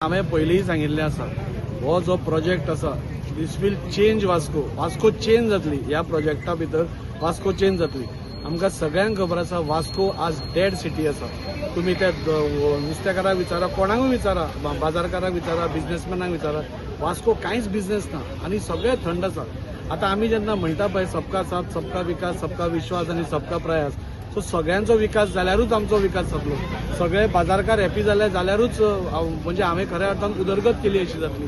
हांवें पयलींय सांगिल्लें आसा, हो जो प्रोजेक्ट आसा this will change Vasco. Vasco change जातली. ह्या प्रोजेक्टा भितर वास्को चेंज जातली. आमकां सगळ्यांक खबर आसा वास्को आज डेड सिटी आसा. तुमी ते नुस्तेकाराक विचारा, कोणाकूय विचारा, बाजारकाराक विचारा, बिझनेसमॅनाक विचारा, वास्को कांयच बिझनेस ना आनी सगळें थंड आसा. आतां आमी जेन्ना म्हणटा पळय सबका साथ, सबका विकास, सबका विश्वास आनी सबका प्रयास, सो सगळ्यांचो विकास जाल्यारूच आमचो विकास जातलो. सगळे बाजारकार हॅपी जाल्यारूच म्हणजे हांवें खऱ्या अर्थान उदरगत केली अशी जातली.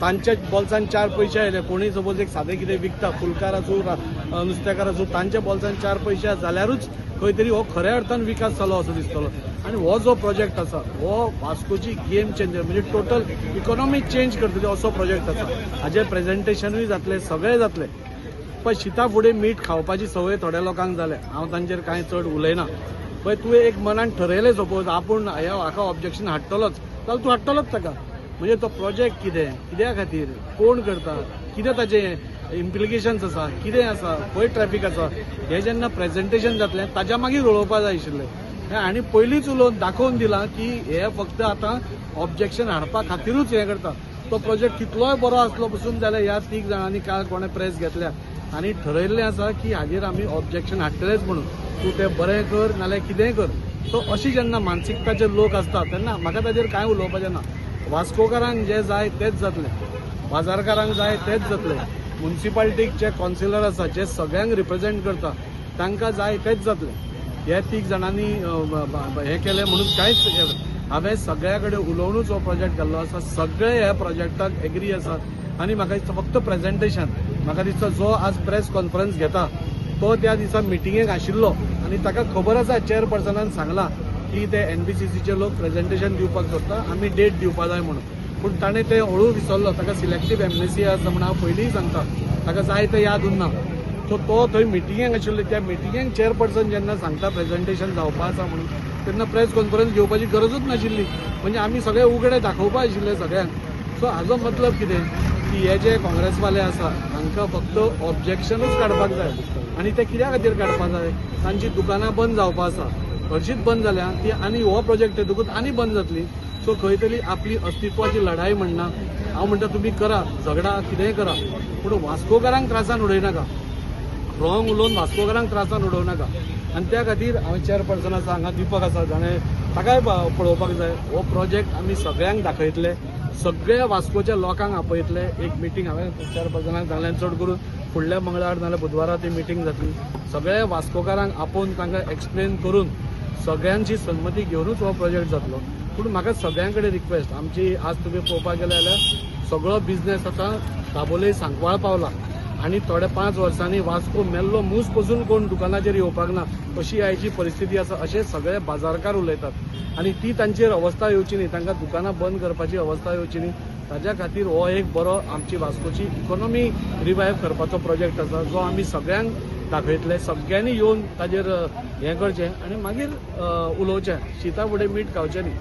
तांच्या बोल्सान 4 पयशे आयले. कोणी सपोज एक सादें कितें विकता, फुलकार आसूं, नुस्तेकार आसूं, तांच्या बोल्सान 4 पयशे जाल्यारूच खंय तरी हो खऱ्या अर्थान विकास जालो असो दिसतलो. आनी हो जो प्रोजेक्ट आसा हो वास्कोची गेम चेंजर म्हणजे टोटल इकॉनॉमी चेंज करतली असो प्रोजेक्ट आसा. हाजें प्रेझेंटेशनूय जातलें, सगळें जातलें. पण शिता फुडें मीठ खावपाची संवय थोड्या लोकांक जाल्या. हांव तांचेर कांय चड उलयना. पळय तुवें एक मनान ठरयलें सपोज आपूण हाका ऑब्जेक्शन हाडटलोच, जाल्यार तूं हाडटलोच ताका. म्हणजे तो प्रोजेक्ट कितें, कित्या खातीर, कोण करता, कितें ताचें इम्प्लिकेशन्स आसा, कितें आसा, खंय ट्रॅफिक आसा, हें जेन्ना प्रेझेंटेशन जातलें ताच्या मागीर उलोवपा जाय आशिल्लें. आनी पयलींच उलोवन दाखोवन दिलां की हे फक्त आतां ऑब्जेक्शन हाडपा खातीरूच हें करता. तो प्रोजेक्ट कितलोय बरो आसलो पसून जाल्यार ह्या 3 जाणांनी काल कोणें प्रेस घेतल्या आनी ठरयल्लें आसा की हाजेर आमी ऑब्जेक्शन हाडटलेच म्हणून. तूं तें बरें कर नाल्यार कितेंय कर. सो अशी जेन्ना मानसिकताचे लोक आसता तेन्ना म्हाका ताचेर कांय उलोवपाचें ना. वास्कोकारांक जें जाय तेंच जातलें, बाजारकारांक जाय तेंच जातलें, म्युनिसिपालिटीक जे कावन्सिलर आसा जे सगळ्यांक रिप्रेझेंट करता तांकां जाय तेंच जातलें. हे 3 जाणांनी हें केलें म्हणून कांयच हांवें सगळ्या कडेन उलोवनूच हो प्रोजेक्ट घाल्लो आसा. सगळे ह्या प्रोजेक्टाक एग्री आसात आनी म्हाका दिसता फक्त प्रेझेंटेशन. म्हाका दिसता जो आज प्रेस कॉन्फरन्स घेता तो त्या दिसा मिटिंगेक आशिल्लो आनी ताका खबर आसा चेअरपर्सनान सांगलां की ते एनबीसीसीचे लोक प्रेझेंटेशन दिवपाक सोदता, आमी डेट दिवपा जाय म्हणून. पूण ताणें तें हळू विसरलो. ताका सिलेक्टीव एमनेसी आसा म्हणून हांव पयलींय सांगता. ताका जाय तें याद उरना. सो तो थंय मिटिंगेक आशिल्लो. त्या मिटिंगेक चेअरपर्सन जेन्ना सांगता प्रेझेंटेशन जावपा आसा म्हणून तेन्ना प्रेस कॉन्फरन्स घेवपाची गरजूच नाशिल्ली. म्हणजे आमी सगळे उगडे दाखोवपा आशिल्ले सगळ्यांक. सो हाजो मतलब कितें की हे जे काँग्रेसवाले आसा हांकां फक्त ऑब्जेक्शनूच काडपाक जाय. आनी ते कित्या खातीर काडपाक जाय, तांची दुकानां बंद जावपा आसा, हरशींच बंद जाल्या ती आनी हो प्रोजेक्ट येतकूच आनी बंद जातली. सो खंय तरी आपली अस्तित्वाची लढाई म्हणना. हांव म्हणटा तुमी करा, झगडा कितेंय करा, पूण वास्कोकारांक त्रासान उडयनाका. रॉंग उलोवन वास्कोकारांक त्रासान उडोव नाका. आनी त्या खातीर हांवें चेअरपर्सन आसा हांगा दिपक आसा जाणें ताकाय पळोवपाक जाय. हो प्रोजेक्ट आमी सगळ्यांक दाखयतले, सगळ्या वास्कोच्या लोकांक आपयतले. एक मिटींग हांवें चेअरपर्सनाक सांगलें चड करून फुडल्या मंगळार नाल्यार बुधवारा ती मिटींग जातली. सगळ्या वास्कोकारांक आपोवन तांकां एक्सप्लेन करून सगळ्यांची संमती घेवनूच हो प्रोजेक्ट जातलो. पूण म्हाका सगळ्यां कडेन रिक्वेस्ट, आमची आज तुमी पळोवपाक गेले जाल्यार सगळो बिझनेस आतां दाबोळे सांकवाळ पावला आनी थोड्या 5 वर्सांनी वास्को मेल्लो मूस पसून कोण दुकानाचेर येवपाक ना अशी आयची परिस्थिती आसा अशें सगळे बाजारकार उलयतात. आनी ती तांचेर अवस्था येवची न्ही, तांकां दुकानां बंद करपाची अवस्था येवची न्ही. ताज्या खातीर हो एक बरो आमची वास्कोची इकॉनॉमी रिवायव करपाचो प्रोजेक्ट आसा जो आमी सगळ्यांक दाखयतले. सगळ्यांनी येवन ताजेर हें करचें आनी मागीर उलोवचें. शिता फुडें मीठ खावचें न्ही.